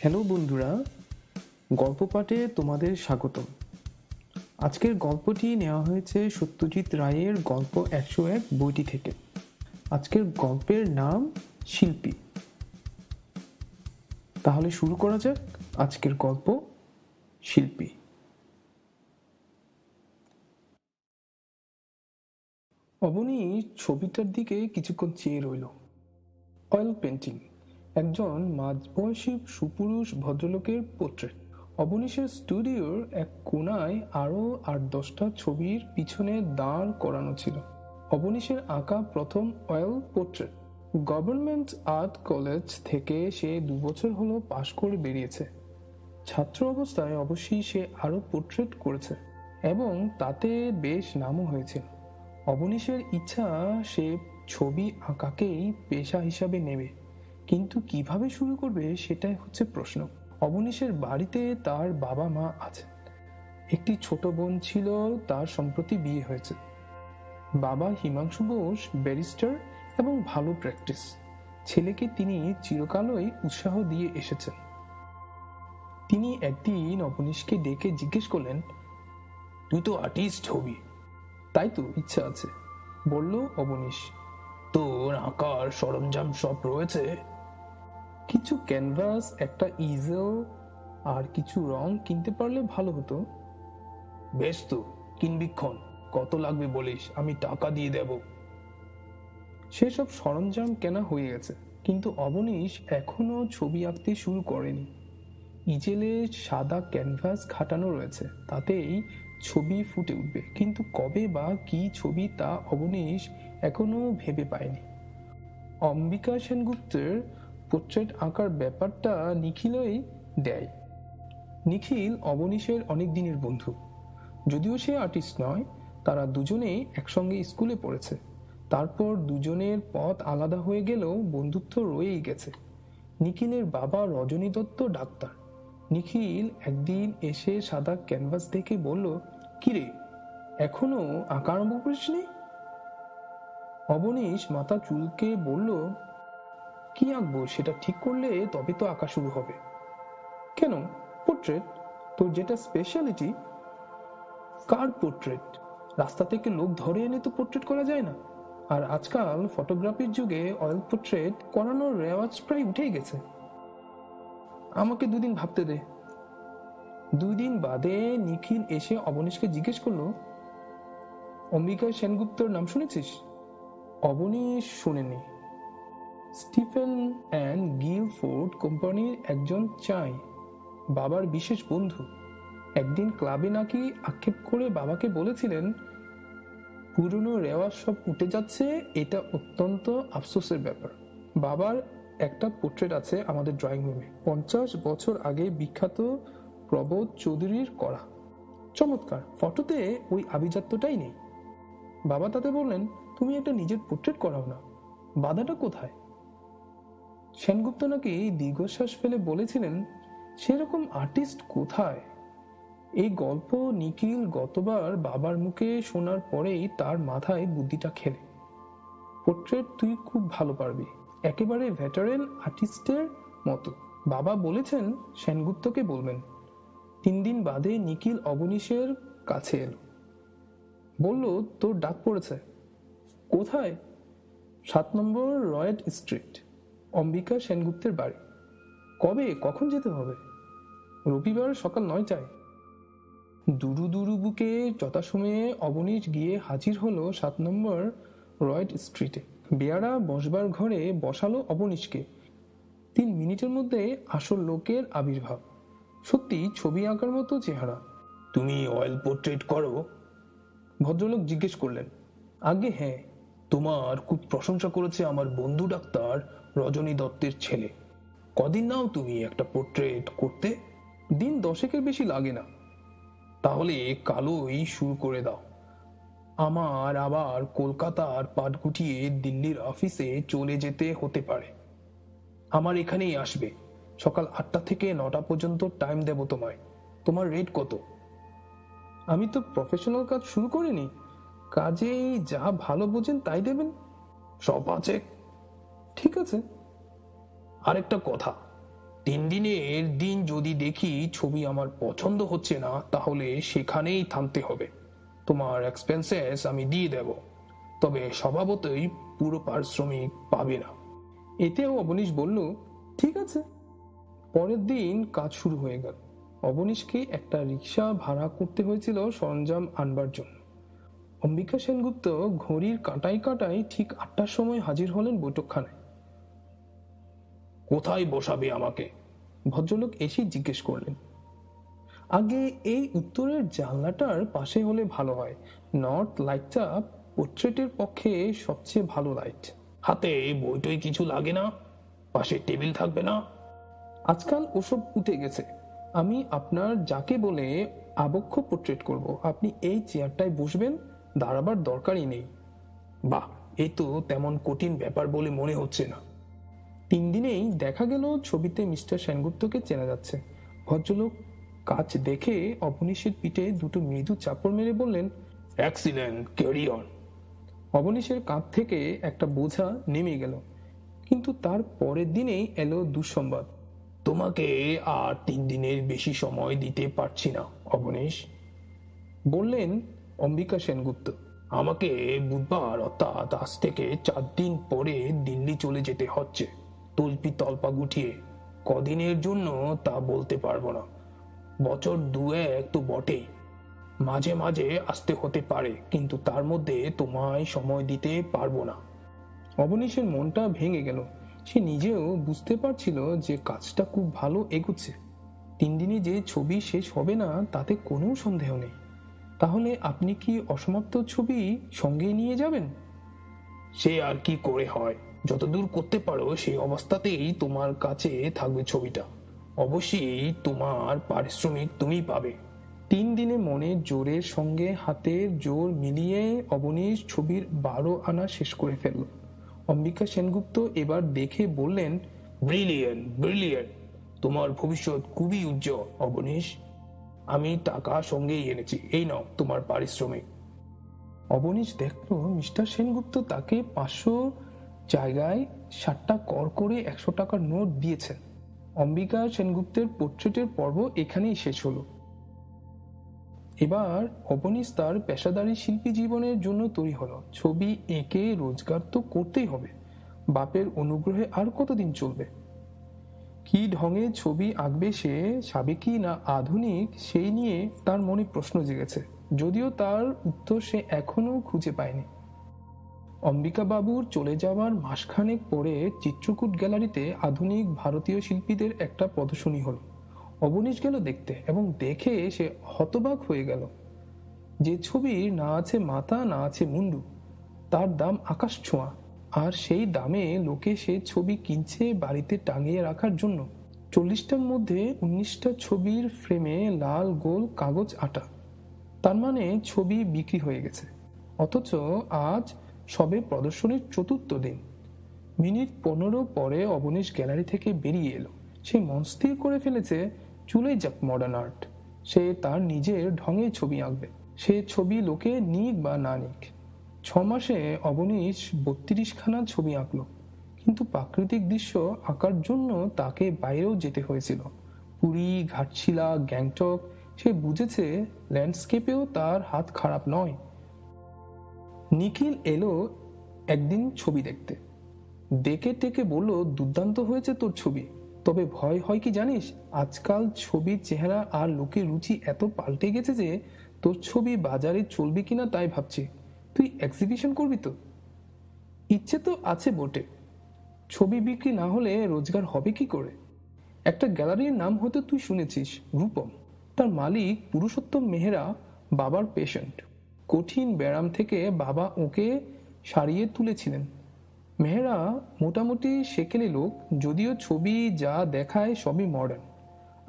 Hello বন্ধুরা, গল্প পাঠে তোমাদের স্বাগতম। আজকের গল্পটি নেওয়া হয়েছে সত্যজিৎ রায়ের গল্প 101 বইটি থেকে। আজকের গল্পের নাম শিল্পী। তাহলে শুরু করা যাক আজকের গল্প শিল্পী। অবনী ছবিটার দিকে কিছুক্ষণ চেয়ে রইল। অয়েল পেন্টিং, একজন মাঝবয়সী সুপুরুষ ভদ্রলোকের পোর্ট্রেট। অবনীশের স্টুডিওর এক কোনায় আরও 8-10টা ছবির পিছনে দাঁড় করানো ছিল। অবনীশের আঁকা প্রথম oil portrait. Government art college থেকে সে 2 বছর হলো পাশ করে বেরিয়েছে। ছাত্র অবস্থায় অবশ্যই সে আরও পোর্ট্রেট করেছে এবং তাতে বেশ নামও হয়েছিল। অবনীশের ইচ্ছা সে ছবি আঁকাকেই পেশা হিসাবে নেবে, কিন্তু কিভাবে শুরু করবে সেটাই হচ্ছে প্রশ্ন। অবনীশের বাড়িতে তার বাবা মা আছেন, একটি ছোট বোন ছিল, তার সম্প্রতি বিয়ে হয়েছে। বাবা হিমাংশু বোস ব্যারিস্টার এবং ভালো প্র্যাকটিস। ছেলেকে তিনি চিরকালই উৎসাহ দিয়ে এসেছেন। তিনি একদিন অবনীশকে ডেকে জিজ্ঞেস করলেন, তুই তো আর্টিস্ট হবি, তাই তো? ইচ্ছা আছে, বলল অবনীশ। তোর আঁকার সরঞ্জাম সব রয়েছে? কিছু ক্যানভাস, একটা ইজেল আর কিছু রং কিনতে পারলে ভালো হতো। বেশ তো, কিনবিক্ষণ। কত লাগবে বলিস, আমি টাকা দিয়ে দেব। সেসব সরঞ্জাম কেনা হয়ে গেছে, কিন্তু অবনীশ এখনো ছবি আঁকতে শুরু করেনি। ইজেলে সাদা ক্যানভাস খাটানো রয়েছে, তাতেই ছবি ফুটে উঠবে, কিন্তু কবে বা কি ছবি তা অবনীশ এখনো ভেবে পায়নি। অম্বিকা সেনগুপ্তের পোর্ট্রেট আঁকার ব্যাপারটা নিখিলই দেয়। নিখিল অবনীশের অনেক দিনের বন্ধু। যদিও সে আর্টিস্ট নয়, তারা দুজনেই একসঙ্গে স্কুলে পড়েছে। তারপর দুজনের পথ আলাদা হয়ে গেলেও বন্ধুত্ব রয়েই গেছে। নিখিলের বাবা রজনী দত্ত ডাক্তার। নিখিল একদিন এসে সাদা ক্যানভাস দেখে বলল, কিরে, এখনো আঁকা আরম্ভ করিসনি? অবনীশ মাথা চুলকে বলল, কি আঁকবো সেটা ঠিক করলে তবে তো আঁকা শুরু হবে। কেন, পোর্ট্রেট তোর যেটা স্পেশালিটি। কার পোর্ট্রেট? রাস্তা থেকে লোক ধরে এনে তো পোর্ট্রেট করা যায় না, আর আজকাল ফটোগ্রাফির যুগে অয়েল পোর্ট্রেট করানোর রেওয়াজ প্রায় উঠেই গেছে। আমাকে 2 দিন ভাবতে দে। 2 দিন বাদে নিখিল এসে অবনীশকে জিজ্ঞেস করলো, অম্বিকা সেনগুপ্তর নাম শুনেছিস? অবনীশ শোনেনি। স্টিফেন অ্যান্ড গিলফোর্ড কোম্পানির একজন চাই, বাবার বিশেষ বন্ধু। একদিন ক্লাবে নাকি আক্ষেপ করে বাবাকে বলেছিলেন, পুরনো রেওয়াজ সব উঠে যাচ্ছে, এটা অত্যন্ত আফসোসের ব্যাপার। বাবার একটা পোর্ট্রেট আছে আমাদের ড্রয়িং রুমে, 50 বছর আগে বিখ্যাত প্রবোধ চৌধুরীর করা। চমৎকার, ফটোতে ওই আভিজাত্যটাই নেই। বাবা তাতে বললেন, তুমি একটা নিজের পোর্ট্রেট করাও না, বাধাটা কোথায়? সেনগুপ্ত নাকি দীর্ঘশ্বাস ফেলে বলেছিলেন, সেরকম আর্টিস্ট কোথায়? এই গল্প নিখিল গতবার বাবার মুখে শোনার পরেই তার মাথায় বুদ্ধিটা খেলে। পোর্ট্রেট তুই খুব ভালো পারবি, একেবারে ভেটারেন আর্টিস্টের মতো। বাবা বলেছেন সেনগুপ্তকে বলবেন। 3 দিন বাদে নিখিল অবনীশের কাছে এলো, বলল, তোর ডাক পড়েছে। কোথায়? 7 নম্বর রয়েট স্ট্রিট, অম্বিকা সেনগুপ্তের বাড়ি। কবে, কখন যেতে হবে? রবিবার সকাল 9টায়। দুরু দুরু বুকে যথাসময়ে অবনীশ গিয়ে হাজির হলো 7 নম্বর রয়েট স্ট্রিটে। বেয়ারা বসবার ঘরে বসালো অবনীশকে। 3 মিনিটের মধ্যে আসল লোকের আবির্ভাব। সত্যি ছবি আঁকার মতো চেহারা। তুমি অয়েল পোর্ট্রেট করো? ভদ্রলোক জিজ্ঞেস করলেন। আগে হ্যাঁ, তোমার খুব প্রশংসা করেছে আমার বন্ধু ডাক্তার রজনী দত্তের ছেলে। কদিন নাও তুমি একটা পোর্ট্রেট করতে? দিন 10-এর বেশি লাগে না। তাহলে কালই শুরু করে দাও। আমার আবার কলকাতার পাট গুটিয়ে দিল্লির অফিসে চলে যেতে হতে পারে। আমার এখানেই আসবে, সকাল 8টা থেকে 9টা পর্যন্ত টাইম দেব তোমায়। তোমার রেট কত? আমি তো প্রফেশনাল কাজ শুরু করিনি, কাজেই যা ভালো বোঝেন তাই দেবেন। সব আছে। ঠিক আছে। আরেকটা কথা, 3 দিনের দিন যদি দেখি ছবি আমার পছন্দ হচ্ছে না, তাহলে সেখানেই থামতে হবে। তোমার এক্সপেন্সেস আমি দিয়ে দেব, তবে স্বভাবতই পুরো পারিশ্রমিক পাবে না। এতেও অবনীশ বলল, ঠিক আছে। পরের দিন কাজ শুরু হয়ে গেল। অবনীশকে একটা রিক্সা ভাড়া করতে হয়েছিল সরঞ্জাম আনবার জন্য। অম্বিকা সেনগুপ্ত ঘড়ির কাঁটায় কাঁটায় ঠিক 8টার সময় হাজির হলেন বৈঠকখানায়। কোথায় বসাবে আমাকে? ভদ্রলোক এসে জিজ্ঞেস করলেন। আগে এই উত্তরের জানলাটার পাশে হলে ভালো হয়। নর্থ লাইটটা পোর্ট্রেটের পক্ষে সবচেয়ে ভালো লাইট। হাতে বইটই কিছু লাগে না? পাশে টেবিল থাকবে না? আজকাল ওসব উঠে গেছে। আমি আপনার যাকে বলে আবক্ষ পোর্ট্রেট করব, আপনি এই চেয়ারটায় বসবেন, দাঁড়াবার দরকারই নেই। বাহ, এই তো তেমন কঠিন ব্যাপার বলে মনে হচ্ছে না। 3 দিনেই দেখা গেল ছবিতে মিস্টার সেনগুপ্তকে চেনা যাচ্ছে। ভদ্রলোক কাজ দেখে অবনীশের পিঠে দুটো মৃদু চাপড় মেরে বললেন, এক্সিলেন্ট, ক্যারি অন। অবনীশের কাঁধ থেকে একটা বোঝা নেমে গেল। কিন্তু তার পরের দিনেই এলো দুঃসংবাদ। তোমাকে আর 3 দিনের বেশি সময় দিতে পারছি না অবনীশ, বললেন অম্বিকা সেনগুপ্ত। আমাকে বুধবার অর্থাৎ আজ থেকে 4 দিন পরে দিল্লি চলে যেতে হচ্ছে, তল্পি তল্পা গুটিয়ে। কদিনের জন্য তা বলতে পারবো না, বছর 2-1 তো বটেই। মাঝে মাঝে আসতে হতে পারে, কিন্তু তার মধ্যে তোমায় সময় দিতে পারবো না। অবনীশের মনটা ভেঙে গেল। সে নিজেও বুঝতে পারছিল যে কাজটা খুব ভালো এগুচ্ছে। 3 দিনে যে ছবি শেষ হবে না তাতে কোনো সন্দেহ নেই। তাহলে আপনি কি অসমাপ্ত ছবি সঙ্গে নিয়ে যাবেন? সে আর কি করে হয়, যতদূর করতে পারো সেই অবস্থাতেই তোমার কাছে থাকবে ছবিটা। অবশ্যই তোমার পারিশ্রমিক তুমি পাবে। 3 দিনে মনের জোরের সঙ্গে হাতের জোর মিলিয়ে অবনীশ ছবির 12 আনা শেষ করে ফেলল। অম্বিকা সেনগুপ্ত এবার দেখে বললেন, ব্রিলিয়েন্ট, ব্রিলিয়েন্ট। তোমার ভবিষ্যৎ খুবই উজ্জ্বল অবনীশ। আমি টাকা সঙ্গেই এনেছি, এই নাও তোমার পারিশ্রমিক। অবনীশ দেখলো মিস্টার সেনগুপ্ত তাকে 500 জায়গায় 60টা কর করে 100 টাকার নোট দিয়েছেন। অম্বিকা সেনগুপ্তের পোর্ট্রেটের পর্ব এখানেই শেষ হলো। এবার অবনীশ তার পেশাদারী শিল্পী জীবনের জন্য তৈরি হলো। ছবি এঁকে রোজগার তো করতেই হবে। বাপের অনুগ্রহে আর কতদিন চলবে? কি ঢঙে ছবি আঁকবে সে, সাবেকি না আধুনিক, সেই নিয়ে তার মনে প্রশ্ন জেগেছে, যদিও তার উত্তর সে এখনো খুঁজে পায়নি। অম্বিকা বাবুর চলে যাওয়ার মাসখানেক পরে চিত্রকূট গ্যালারিতে আধুনিক ভারতীয় শিল্পীদের একটা প্রদর্শনী হলো। অবনীশ গেল দেখতে, এবং দেখে সে হতবাক হয়ে গেল। যে ছবির না আছে মাথা না আছে মুন্ডু, তার দাম আকাশ ছোঁয়া, আর সেই দামে লোকে সে ছবি কিনছে বাড়িতে টাঙিয়ে রাখার জন্য। 40টার মধ্যে 19টা ছবির ফ্রেমে লাল গোল কাগজ আটা। তার মানে ছবি বিক্রি হয়ে গেছে। অথচ আজ সবে প্রদর্শনীর 4র্থ দিন। মিনিট 15 পরে অবনীশ গ্যালারি থেকে বেরিয়ে এলো। সে মন স্থির করে ফেলেছে চলে যাক মডার্ন আর্ট। সে তার নিজের ঢঙে ছবি আঁকবে। সে ছবি লোকে নিক বা না নিক। 6 মাসে অবনীশ 32খানা ছবি আঁকলো। কিন্তু প্রাকৃতিক দৃশ্য আঁকার জন্য তাকে বাইরেও যেতে হয়েছিল। পুরী, ঘাটশিলা, গ্যাংটক। সে বুঝেছে ল্যান্ডস্কেপেও তার হাত খারাপ নয়। নিখিল এলো একদিন ছবি দেখতে। ডেকে টেকে বলল, দুর্দান্ত হয়েছে তোর ছবি। তবে ভয় হয় কি জানিস, আজকাল ছবির চেহারা আর লোকের রুচি এত পাল্টে গেছে যে তোর ছবি বাজারে চলবে কিনা তাই ভাবছি। তুই এক্সিবিশন করবি তো? ইচ্ছে তো আছে বটে, ছবি বিক্রি না হলে রোজগার হবে কি করে? একটা গ্যালারির নাম হয়তো তুই শুনেছিস, রূপম। তার মালিক পুরুষোত্তম মেহরা বাবার পেশেন্ট। কঠিন ব্যায়াম থেকে বাবা ওকে সারিয়ে তুলেছিলেন। মেহরা মোটামুটি সেকেলে লোক, যদিও ছবি যা দেখায় সবই মডার্ন।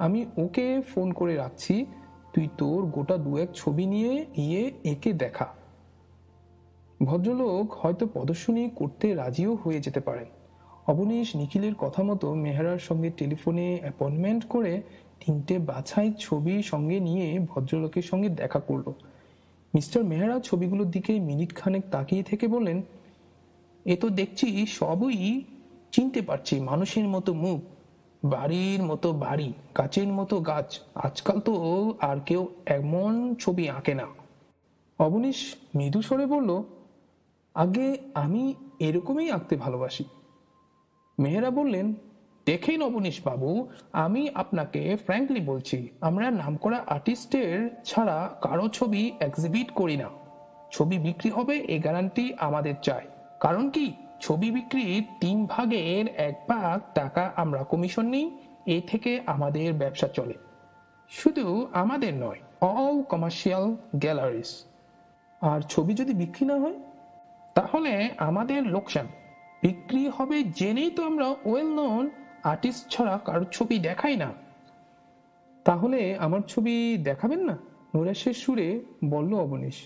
আমি ওকে ফোন করে রাখছি, তুই তোর গোটা 2-1 ছবি নিয়ে গিয়ে এঁকে দেখা। ভদ্রলোক হয়তো প্রদর্শনী করতে রাজিও হয়ে যেতে পারেন। অবনীশ নিখিলের কথা মতো মেহরার সঙ্গে টেলিফোনে অ্যাপয়েন্টমেন্ট করে 3টে বাছাই ছবি সঙ্গে নিয়ে ভদ্রলোকের সঙ্গে দেখা করল। মিস্টার মেহরা ছবিগুলোর দিকে মিনিট খানেক তাকিয়ে থেকে বললেন, এ তো দেখছি সবই চিনতে পারছি মানুষের মতো মুখ। বাড়ির মতো বাড়ি, গাছের মতো গাছ। আজকাল তো আর কেউ এমন ছবি আঁকে না। অবনীশ মৃদু স্বরে বলল, আগে আমি এরকমই আঁকতে ভালোবাসি। মেহেরা বললেন, দেখেন অবনীশ বাবু, আমি আপনাকে ফ্র্যাঙ্কলি বলছি, আমরা নামকরা আর্টিস্টের ছাড়া কারো ছবি এক্সিবিট করি না। ছবি বিক্রি হবে এ গ্যারান্টি আমাদের চাই। কারণ কি, ছবি বিক্রির 3/1 ভাগ টাকা আমরা কমিশন নিই, এ থেকে আমাদের ব্যবসা চলে। শুধু আমাদের নয়, অল কমার্শিয়াল গ্যালারিজ। আর ছবি যদি বিক্রি না হয় তাহলে আমাদের লোকসান। বিক্রি হবে জেনেই তো আমরা ওয়েল নোন আর্টিস্ট ছাড়া কারোর ছবি দেখাই না। তাহলে আমার ছবি দেখাবেন না? নৈরাশ্যের সুরে বলল অবনীশ।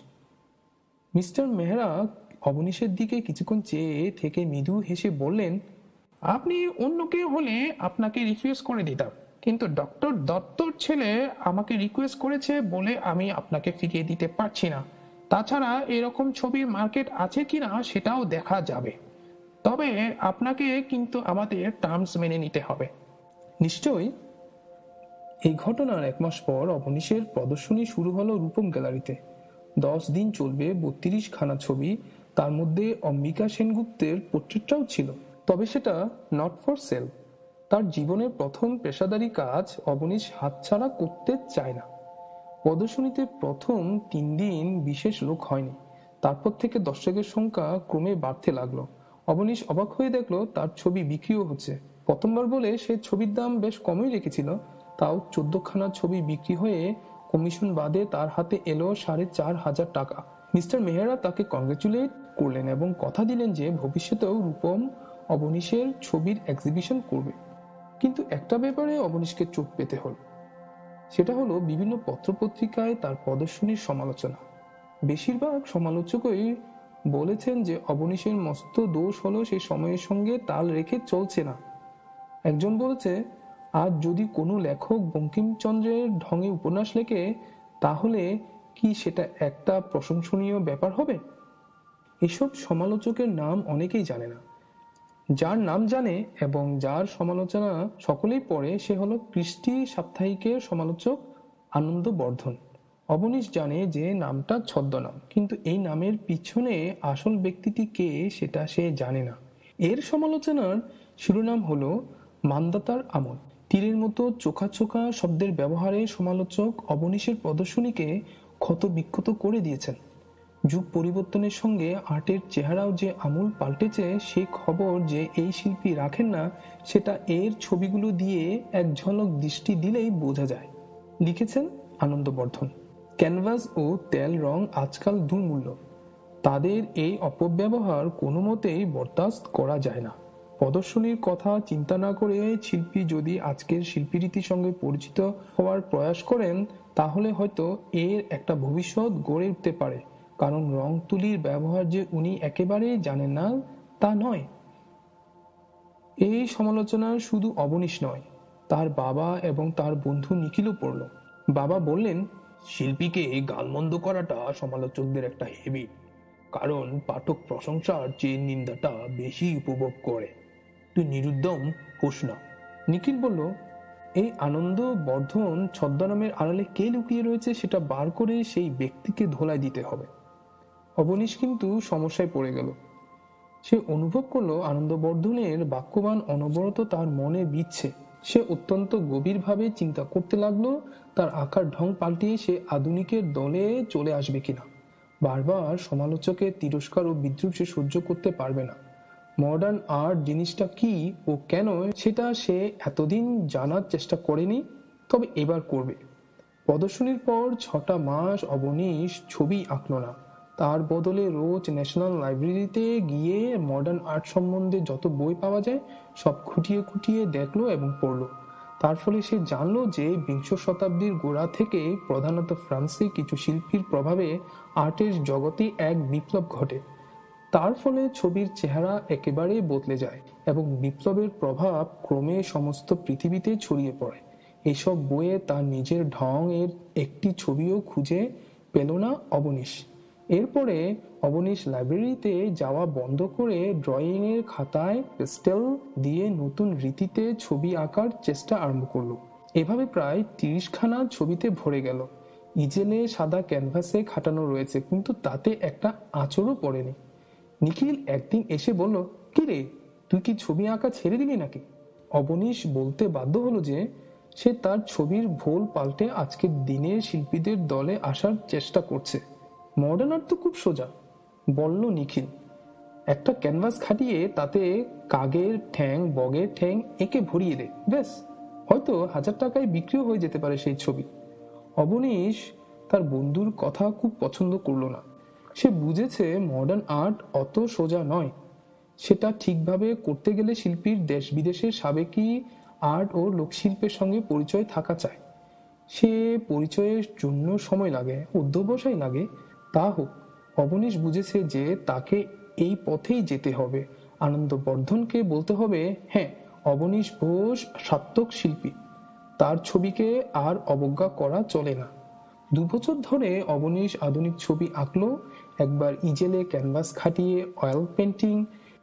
মিস্টার মেহরা অবনীশের দিকে কিছুক্ষণ চেয়ে থেকে মৃদু হেসে বললেন, আপনি অন্য কেউ হলে আপনাকে রিকোয়েস্ট করে দিতাম, কিন্তু ডক্টর দত্তর ছেলে আমাকে রিকোয়েস্ট করেছে বলে আমি আপনাকে ফিরিয়ে দিতে পারছি না। তাছাড়া এরকম ছবির মার্কেট আছে কিনা সেটাও দেখা যাবে। তবে আপনাকে কিন্তু আমাদের টার্মস মেনে নিতে হবে। নিশ্চয়ই। এই ঘটনার 1 মাস পর অবনীশের প্রদর্শনী শুরু হলো রূপম গ্যালারিতে। 10 দিন চলবে 32 খানা ছবি, তার মধ্যে অম্বিকা সেনগুপ্তের পোর্ট্রেটটাও ছিল। তবে সেটা নট ফর সেল। তার জীবনের প্রথম পেশাদারি কাজ অবনীশ হাতছাড়া করতে চায় না। প্রদর্শনীতে প্রথম 3 দিন বিশেষ লোক হয়নি, তারপর থেকে দর্শকের সংখ্যা ক্রমে বাড়তে লাগলো। অবনীশ অবাক হয়ে দেখলো তার ছবি বিক্রিও হচ্ছে। প্রথমবার বলে সে ছবির দাম বেশ কমই রেখেছিল, তাও 14 খানা ছবি বিক্রি হয়ে কমিশন বাদে তার হাতে এলো 4,500 টাকা। মিস্টার মেহরা তাকে কংগ্রেচুলেট করলেন এবং কথা দিলেন যে ভবিষ্যতেও রূপম অবনীশের ছবির এক্সিবিশন করবে। কিন্তু একটা ব্যাপারে অবনীশকে চোখ পেতে হল। সেটা হলো বিভিন্ন পত্রপত্রিকায় তার প্রদর্শনীর সমালোচনা। বেশিরভাগ সমালোচকই বলেছেন যে অবনীশের মস্ত দোষ হলো সে সময়ের সঙ্গে তাল রেখে চলছে না। একজন বলেছে, আজ যদি কোনো লেখক বঙ্কিমচন্দ্রের ঢঙে উপন্যাস লেখে তাহলে কি সেটা একটা প্রশংসনীয় ব্যাপার হবে? এসব সমালোচকের নাম অনেকেই জানে না। যার নাম জানে এবং যার সমালোচনা সকলেই পড়ে সে হলো কৃষ্টি সাপ্তাহিকের সমালোচক আনন্দবর্ধন। অবনীশ জানে যে নামটা ছদ্মনাম, কিন্তু এই নামের পিছনে আসল ব্যক্তিটি কে সেটা সে জানে না। এর সমালোচনার শিরোনাম হলো মান্দাতার আমল। তীরের মতো চোখা চোখা শব্দের ব্যবহারে সমালোচক অবনীশের প্রদর্শনীকে ক্ষত বিক্ষত করে দিয়েছেন। যুগ পরিবর্তনের সঙ্গে আর্টের চেহারাও যে আমূল পাল্টেছে সে খবর যে এই শিল্পী রাখেন না, সেটা এর ছবিগুলো দিয়ে এক ঝলক দৃষ্টি দিলেই বোঝা যায়। লিখেছেন আনন্দবর্ধন। ক্যানভাস ও তেল রং আজকাল দুর্মূল্য, তাদের এই অপব্যবহার কোনো মতেই বরদাস্ত করা যায় না। প্রদর্শনীর কথা চিন্তা না করে শিল্পী যদি আজকের শিল্পীরীতির সঙ্গে পরিচিত হওয়ার প্রয়াস করেন তাহলে হয়তো এর একটা ভবিষ্যৎ গড়ে উঠতে পারে। কারণ রং তুলির ব্যবহার যে উনি একেবারে জানেন না তা নয়। এই সমালোচনা শুধু অবনীশ নয়, তার বাবা এবং তার বন্ধু নিখিলও পড়ল। বাবা বললেন, শিল্পীকে গালমন্দ করাটা সমালোচকদের একটা হেবিট, কারণ পাঠক প্রশংসার চেয়ে নিন্দাটা বেশি উপভোগ করে। তুই নিরুদ্যম হোস না। নিখিল বলল, এই আনন্দ বর্ধন ছদ্মনামের আড়ালে কে লুকিয়ে রয়েছে সেটা বার করে সেই ব্যক্তিকে ধোলাই দিতে হবে। অবনীশ কিন্তু সমস্যায় পড়ে গেল। সে অনুভব করলো আনন্দবর্ধনের বাক্যবান অনবরত তার মনে বিচ্ছে। সে অত্যন্ত গভীরভাবে চিন্তা করতে লাগলো তার আঁকার ঢং পাল্টিয়ে সে আধুনিকের দলে চলে আসবে কিনা। বারবার সমালোচকের তিরস্কার ও বিদ্রুপ সে সহ্য করতে পারবে না। মডার্ন আর্ট জিনিসটা কি ও কেন সেটা সে এতদিন জানার চেষ্টা করেনি, তবে এবার করবে। প্রদর্শনীর পর 6টা মাস অবনীশ ছবি আঁকল না। তার বদলে রোজ ন্যাশনাল লাইব্রেরিতে গিয়ে মডার্ন আর্ট সম্বন্ধে যত বই পাওয়া যায় সব খুঁটিয়ে খুঁটিয়ে দেখলো এবং পড়লো। তার ফলে সে জানলো যে 20 শতাব্দীর গোড়া থেকে প্রধানত ফ্রান্সে কিছু শিল্পীর প্রভাবে আর্টের জগতে এক বিপ্লব ঘটে। তার ফলে ছবির চেহারা একেবারে বদলে যায় এবং বিপ্লবের প্রভাব ক্রমে সমস্ত পৃথিবীতে ছড়িয়ে পড়ে। এসব বইয়ে তার নিজের ঢং এর একটি ছবিও খুঁজে পেল না অবনীশ। এরপরে অবনীশ লাইব্রেরিতে যাওয়া বন্ধ করে ড্রয়িং এর খাতায় পেস্টেল দিয়ে নতুন রীতিতে ছবি আঁকার চেষ্টা আরম্ভ করলো। এভাবে প্রায় 30খানা ছবিতে ভরে গেল। ইজেলে সাদা ক্যানভাসে খাটানো রয়েছে, কিন্তু তাতে একটা আঁচড়ও পড়েনি। নিখিল একদিন এসে বলল, কি রে, তুই কি ছবি আঁকা ছেড়ে দিলি নাকি? অবনীশ বলতে বাধ্য হলো যে সে তার ছবির ভোল পাল্টে আজকের দিনের শিল্পীদের দলে আসার চেষ্টা করছে। মডার্ন আর্ট তো খুব সোজা, বলল নিখিল। একটা ক্যানভাস খাটিয়ে তাতে কাগের ঠ্যাং, বগের ঠ্যাং এঁকে ভরিয়ে দে, ব্যাস, হয়তো 1000 টাকায় বিক্রিও হয়ে যেতে পারে সেই ছবি। অবনীশ তার বন্ধুর কথা খুব পছন্দ করলো না। সে বুঝেছে মডার্ন আর্ট অত সোজা নয়। সেটা ঠিকভাবে করতে গেলে শিল্পীর দেশ বিদেশের সাবেকি আর্ট ও লোকশিল্পের সঙ্গে পরিচয় থাকা চাই। সে পরিচয়ের জন্য সময় লাগে, অধ্যবসায় লাগে। তা হোক, অবনীশ বুঝেছে যে তাকে এই পথেই যেতে হবে। আনন্দবর্ধনকে বলতে হবে, হ্যাঁ, অবনীশ ঘোষ সার্থক শিল্পী, তার ছবিকে আর অবজ্ঞা করা চলে না। 2 বছর ধরে অবনীশ আধুনিক ছবি আঁকলো, একবার ইজেলে ক্যানভাস খাটিয়ে অয়েল পেন্টিং।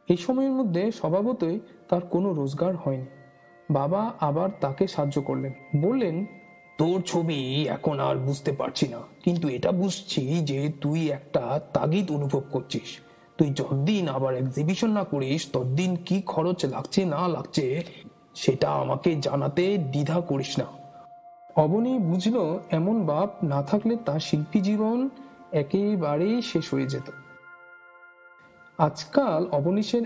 এই সময়ের মধ্যে স্বভাবতই তার কোনো রোজগার হয়নি। বাবা আবার তাকে সাহায্য করলেন, বললেন, তোর ছবি এখন আর বুঝতে পারছি না, কিন্তু এটা বুঝছি যে তুই একটা তাগিদ অনুভব করছিস। তুই যতদিন আবার এক্সিবিশন না করিস ততদিন কি খরচ লাগছে না লাগছে সেটা আমাকে জানাতে দ্বিধা করিস না। অবনী বুঝলো এমন বাপ না থাকলে তার শিল্পী জীবন একেবারেই শেষ হয়ে যেত। আজকাল অবনীশের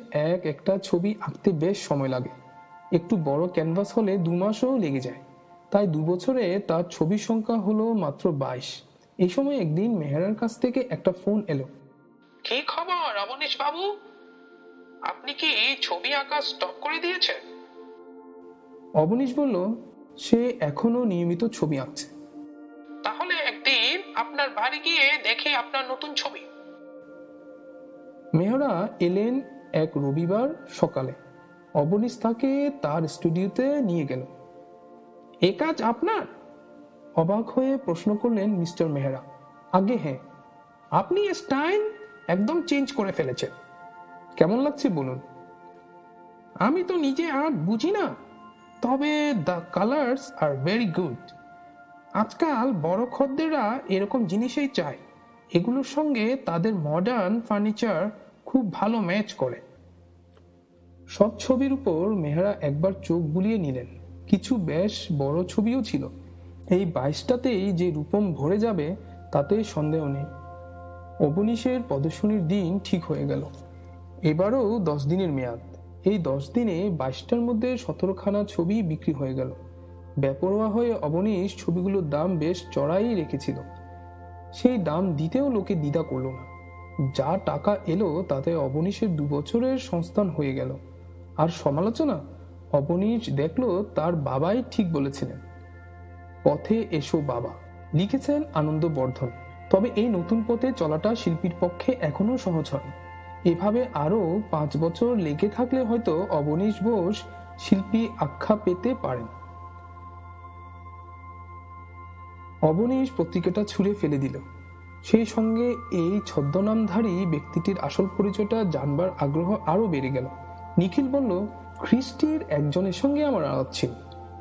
একটা ছবি আঁকতে বেশ সময় লাগে। একটু বড় ক্যানভাস হলে 2 মাসও লেগে যায়। তাই 2 বছরে তার ছবির সংখ্যা হলো মাত্র 22। এই সময় একদিন মেহেরার কাছ থেকে একটা ফোন এলো। কি খবর অবনীশ বাবু, আপনি কি ছবি আঁকা স্টপ করে দিয়েছেন? অবনীশ বলল, সে এখনো নিয়মিত ছবি আঁকছে। তাহলে একদিন আপনার বাড়ি গিয়ে দেখি আপনার নতুন ছবি। মেহরা এলেন এক রবিবার সকালে। অবনীশ তাকে তার স্টুডিওতে নিয়ে গেল। এ কাজ আপনার? অবাক হয়ে প্রশ্ন করলেন মিস্টার মেহরা। আগে হ্যাঁ। আপনি স্টাইল একদম চেঞ্জ করে ফেলেছেন। কেমন লাগছে বলুন? আমি তো নিজে আর্ট বুঝি না, তবে the colours are very good. আজকাল বড় খদ্দেররা এরকম জিনিসই চায়। এগুলোর সঙ্গে তাদের মডার্ন ফার্নিচার খুব ভালো ম্যাচ করে। সব ছবির উপর মেহরা একবার চোখ বুলিয়ে নিলেন। কিছু বেশ বড় ছবিও ছিল। এই 22টাতেই যে রূপম ভরে যাবে তাতে সন্দেহ নেই। অবনীশের প্রদর্শনীর দিন ঠিক হয়ে গেল। এবারও 10 দিনের মেয়াদ। এই 10 দিনে 22টার মধ্যে 17খানা ছবি বিক্রি হয়ে গেল। বেপরোয়া হয়ে অবনীশ ছবিগুলোর দাম বেশ চড়াই রেখেছিল। সেই দাম দিতেও লোকে দ্বিধা করল না। যা টাকা এলো তাতে অবনীশের 2 বছরের সংস্থান হয়ে গেল। আর সমালোচনা? অবনীশ দেখল তার বাবাই ঠিক বলেছিলেন। পথে এসো বাবা, লিখেছেন আনন্দবর্ধন। তবে এই নতুন পথে চলাটা শিল্পীর পক্ষে এখনো সহজ হয়। এভাবে আরো 5 বছর লেগে থাকলে হয়তো অবনীশ বোস শিল্পী আখ্যা পেতে পারেন। অবনীশ পত্রিকাটা ছুঁড়ে ফেলে দিল। সেই সঙ্গে এই ছদ্মনামধারী ব্যক্তিটির আসল পরিচয়টা জানবার আগ্রহ আরো বেড়ে গেল। নিখিল বলল, খ্রিস্টির একজনের সঙ্গে আমার আলাপ ছিল।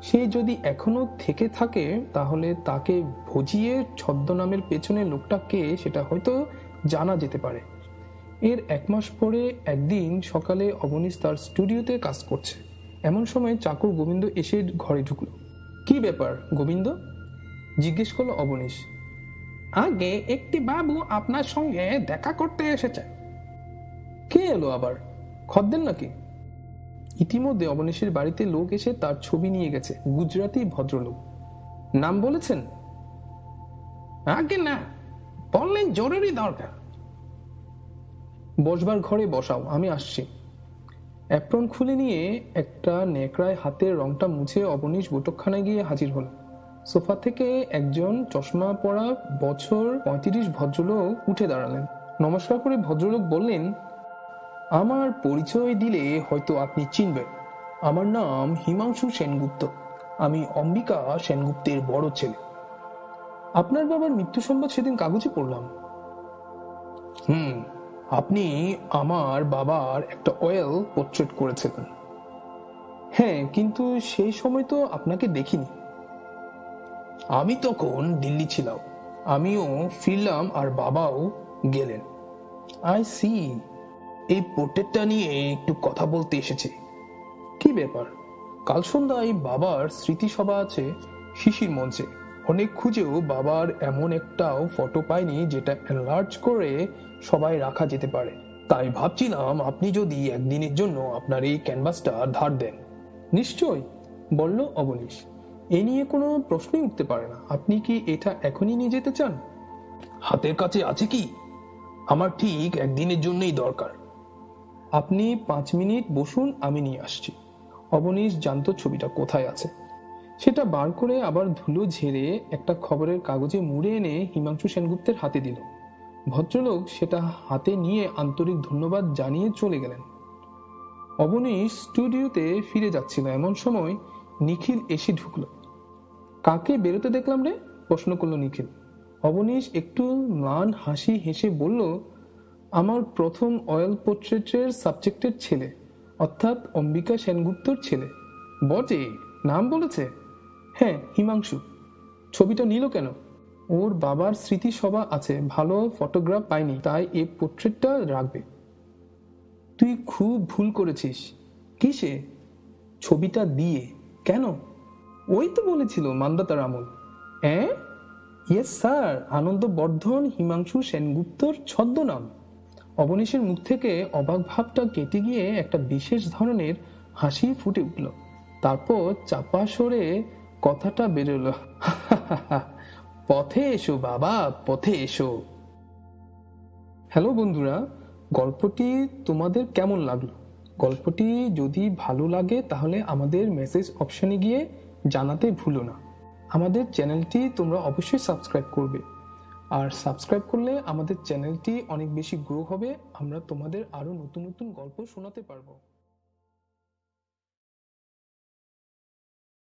সে যদি এখনো থেকে থাকে তাহলে তাকে ভজিয়ে ছদ্মনামের পেছনে লোকটা কে সেটা হয়তো জানা যেতে পারে। এর 1 মাস পরে একদিন সকালে অবনীশ তার স্টুডিওতে কাজ করছে। এমন সময় চাকর গোবিন্দ এসে ঘরে ঢুকলো। কি ব্যাপার গোবিন্দ? জিজ্ঞেস করলো অবনীশ। আগে একটি বাবু আপনার সঙ্গে দেখা করতে এসেছে। কে এলো আবার? খদ্দের নাকি? ইতিমধ্যে অবনীশের বাড়িতে লোক এসে তার ছবি নিয়ে গেছে। গুজরাটি ভদ্রলোক। নাম বলেছেন? আগে না, বললেন জরুরি দরকার। বসবার ঘরে বসাও, আমি আসছি। অ্যাপ্রন খুলে নিয়ে একটা নেকড়ায় হাতের রংটা মুছে অবনীশ বৈঠকখানায় গিয়ে হাজির হল। সোফা থেকে একজন চশমা পরা বছর 35 ভদ্রলোক উঠে দাঁড়ালেন। নমস্কার করে ভদ্রলোক বললেন, আমার পরিচয় দিলে হয়তো আপনি চিনবেন। আমার নাম হিমাংশু সেনগুপ্ত। আমি অম্বিকা সেনগুপ্তের বড় ছেলে। আপনার বাবার মৃত্যু সংবাদ সেদিন কাগজে পড়লাম। আপনি আমার বাবার একটা অয়েল পোর্ট্রেট করেছিলেন। হ্যাঁ, কিন্তু সেই সময় তো আপনাকে দেখিনি। আমি তখন দিল্লি ছিলাম, আমিও ফিরলাম আর বাবাও গেলেন। I see. এই পোর্ট্রেটটা নিয়ে একটু কথা বলতে এসেছে। কি ব্যাপার? কাল সন্ধ্যায় বাবার স্মৃতিসভা আছে শিশির মঞ্চে। অনেক খুঁজেও বাবার এমন একটাও ফটো পাইনি যেটা এনলার্জ করে সবাই রাখা যেতে পারে। তাই ভাবছিলাম আপনি যদি একদিনের জন্য আপনার এই ক্যানভাসটা ধার দেন। নিশ্চয়, বলল অবনীশ। এ নিয়ে কোনো প্রশ্নই উঠতে পারে না। আপনি কি এটা এখনই নিয়ে যেতে চান? হাতের কাছে আছে কি? আমার ঠিক একদিনের জন্যই দরকার। আপনি 5 মিনিট বসুন, আমি নিয়ে আসছি। অবনীশ জানতো ছবিটা কোথায় আছে। সেটা বার করে আবার ধুলো ঝেড়ে একটা খবরের কাগজে মুড়ে এনে হিমাংশু সেনগুপ্তের হাতে দিল। ভদ্রলোক সেটা হাতে নিয়ে আন্তরিক ধন্যবাদ জানিয়ে চলে গেলেন। অবনীশ স্টুডিওতে ফিরে যাচ্ছিল, এমন সময় নিখিল এসে ঢুকল। কাকে বেরোতে দেখলাম রে? প্রশ্ন করল নিখিল। অবনীশ একটু ম্লান হাসি হেসে বলল, আমার প্রথম অয়েল পোর্ট্রেটের সাবজেক্টের ছেলে, অর্থাৎ অম্বিকা সেনগুপ্তর ছেলে। বটে, নাম বলেছে? হ্যাঁ, হিমাংশু। ছবিটা নিল কেন? ওর বাবার স্মৃতিসভা আছে, ভালো ফটোগ্রাফ পাইনি, তাই এই পোর্ট্রেটটা রাখবে। তুই খুব ভুল করেছিস। কিসে? ছবিটা দিয়ে। কেন? ওই তো বলেছিল মান্দাতার আমল। ইয়েস স্যার, আনন্দবর্ধন হিমাংশু সেনগুপ্তর ছদ্মনাম। অবনীশের মুখ থেকে অবাক ভাবটা কেটে গিয়ে একটা বিশেষ ধরনের হাসি ফুটে উঠল। তারপর চাপা সরে কথাটা বেরোল, পথে এসো বাবা, পথে এসো। হ্যালো বন্ধুরা, গল্পটি তোমাদের কেমন লাগলো? গল্পটি যদি ভালো লাগে তাহলে আমাদের মেসেজ অপশনে গিয়ে জানাতে ভুলো না। আমাদের চ্যানেলটি তোমরা অবশ্যই সাবস্ক্রাইব করবে, আর সাবস্ক্রাইব করলে আমাদের চ্যানেলটি অনেক বেশি গ্রো হবে। আমরা তোমাদের আরো নতুন নতুন গল্প শোনাতে পারবো।